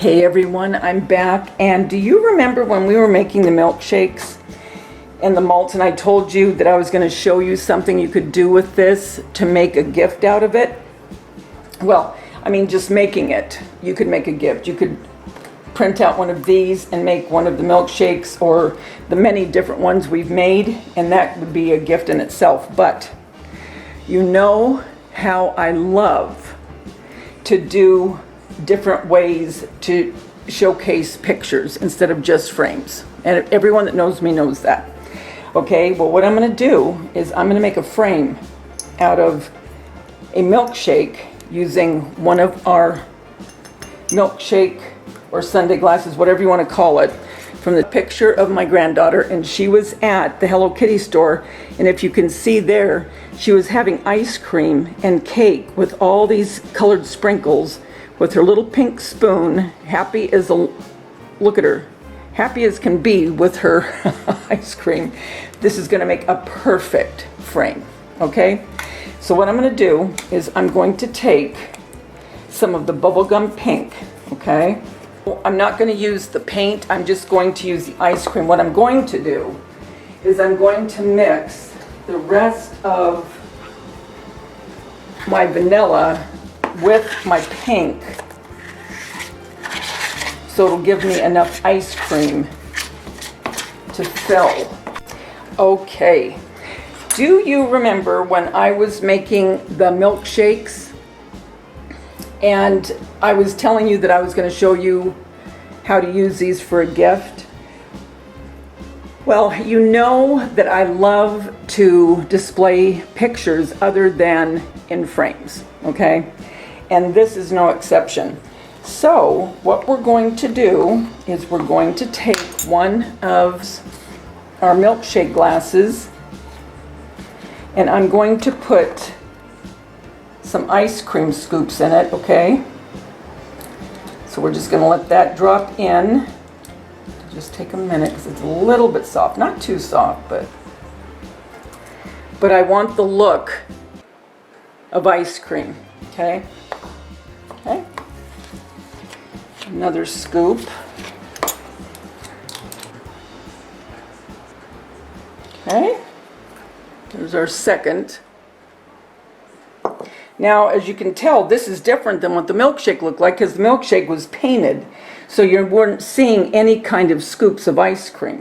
Hey everyone, I'm back, and do you remember when we were making the milkshakes and the malts, and I told you that I was going to show you something you could do with this to make a gift out of it? Well, I mean, just making it, you could make a gift. You could print out one of these and make one of the milkshakes or the many different ones we've made, and that would be a gift in itself. But you know how I love to do different ways to showcase pictures instead of just frames, and everyone that knows me knows that. Okay, well, what I'm going to do is I'm going to make a frame out of a milkshake using one of our milkshake or sundae glasses, whatever you want to call it, from the picture of my granddaughter. And she was at the Hello Kitty store, and if you can see there, she was having ice cream and cake with all these colored sprinkles with her little pink spoon, happy as a, look at her, happy as can be with her ice cream. This is going to make a perfect frame, okay? So what I'm going to do is I'm going to take some of the bubblegum pink, okay? I'm not going to use the paint, I'm just going to use the ice cream. What I'm going to do is I'm going to mix the rest of my vanilla with my pink, so it'll give me enough ice cream to fill. Okay, do you remember when I was making the milkshakes and I was telling you that I was going to show you how to use these for a gift? Well, you know that I love to display pictures other than in frames, okay? And this is no exception. So what we're going to do is we're going to take one of our milkshake glasses, and I'm going to put some ice cream scoops in it, okay? So we're just going to let that drop in. Just take a minute because it's a little bit soft, not too soft, but I want the look of ice cream, okay? Okay. Another scoop. Okay. There's our second. Now, as you can tell, this is different than what the milkshake looked like because the milkshake was painted, so you weren't seeing any kind of scoops of ice cream.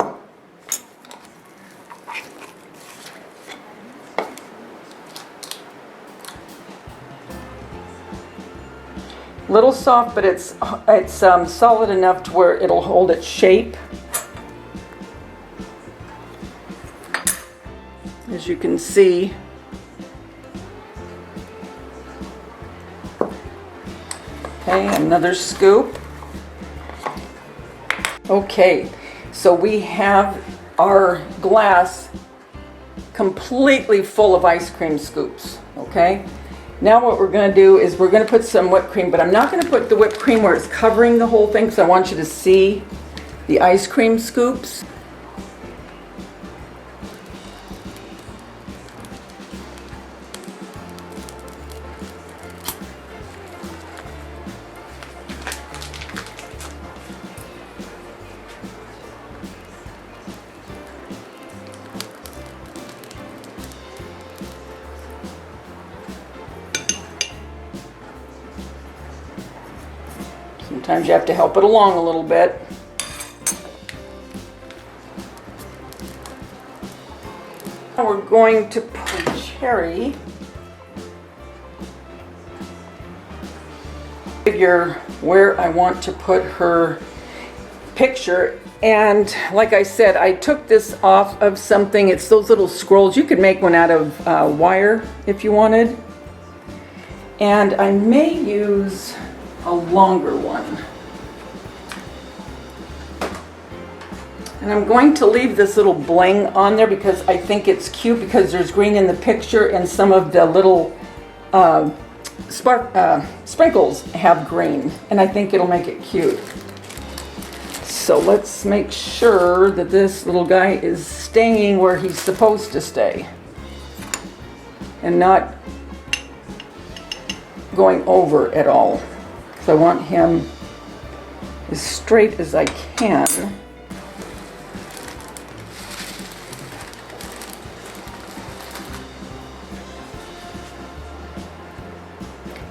Little soft, but it's solid enough to where it'll hold its shape. As you can see. Okay, another scoop. Okay, so we have our glass completely full of ice cream scoops, okay? Now what we're going to do is we're going to put some whipped cream, but I'm not going to put the whipped cream where it's covering the whole thing, because I want you to see the ice cream scoops. Sometimes you have to help it along a little bit. Now we're going to put cherry. Figure where I want to put her picture, and like I said, I took this off of something. It's those little scrolls. You could make one out of wire if you wanted, and I may use a longer one. And I'm going to leave this little bling on there because I think it's cute, because there's green in the picture and some of the little sprinkles have green, and I think it'll make it cute. So let's make sure that this little guy is staying where he's supposed to stay and not going over at all. So I want him as straight as I can.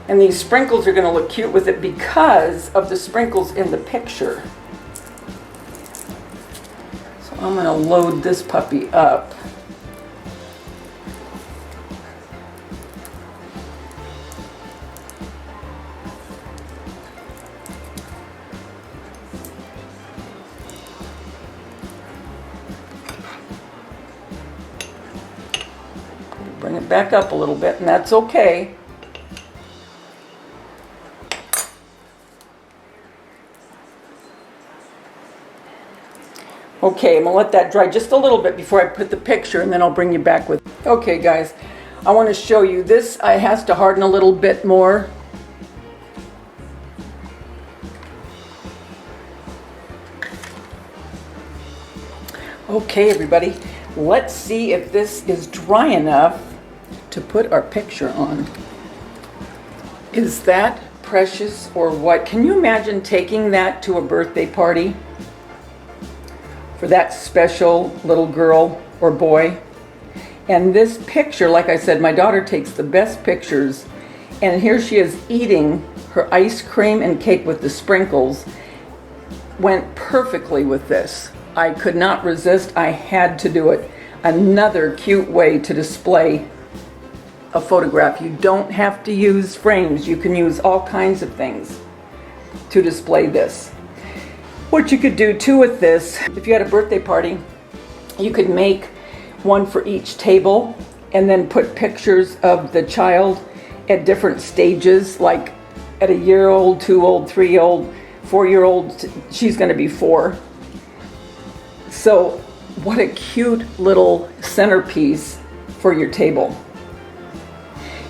And these sprinkles are going to look cute with it because of the sprinkles in the picture. So I'm going to load this puppy up. Bring it back up a little bit, and that's okay. Okay, I'm gonna let that dry just a little bit before I put the picture, and then I'll bring you back with. Okay guys, I want to show you this. I has to harden a little bit more. Okay everybody, let's see if this is dry enough to put our picture on. Is that precious or what? Can you imagine taking that to a birthday party? For that special little girl or boy. And this picture, like I said, my daughter takes the best pictures, and here she is eating her ice cream and cake with the sprinkles. Went perfectly with this. I could not resist. I had to do it. Another cute way to display a photograph. You don't have to use frames. You can use all kinds of things to display this. What you could do too with this, if you had a birthday party, you could make one for each table and then put pictures of the child at different stages, like at a year-old, 2-year-old, 3-year-old, 4-year-old. She's going to be 4. So what a cute little centerpiece for your table.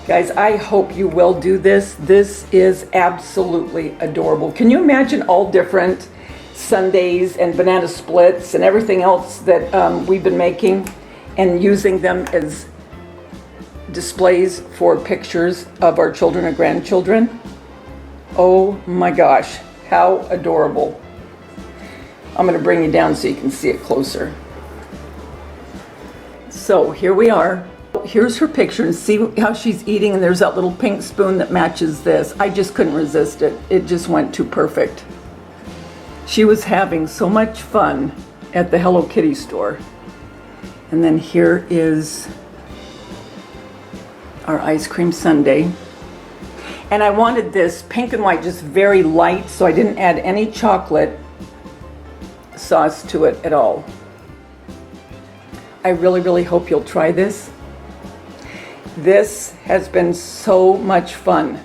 Guys, I hope you will do this. This is absolutely adorable. Can you imagine all different sundaes and banana splits and everything else that we've been making and using them as displays for pictures of our children and grandchildren? Oh my gosh, how adorable. I'm going to bring you down so you can see it closer. So here we are. Here's her picture, and see how she's eating, and there's that little pink spoon that matches this. I just couldn't resist it. It just went too perfect. She was having so much fun at the Hello Kitty store. And then here is our ice cream sundae. And I wanted this pink and white just very light, so I didn't add any chocolate sauce to it at all. I really, really hope you'll try this. This has been so much fun.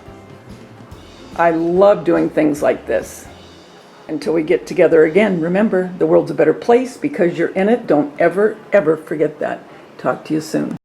I love doing things like this. Until we get together again, remember, the world's a better place because you're in it. Don't ever, ever forget that. Talk to you soon.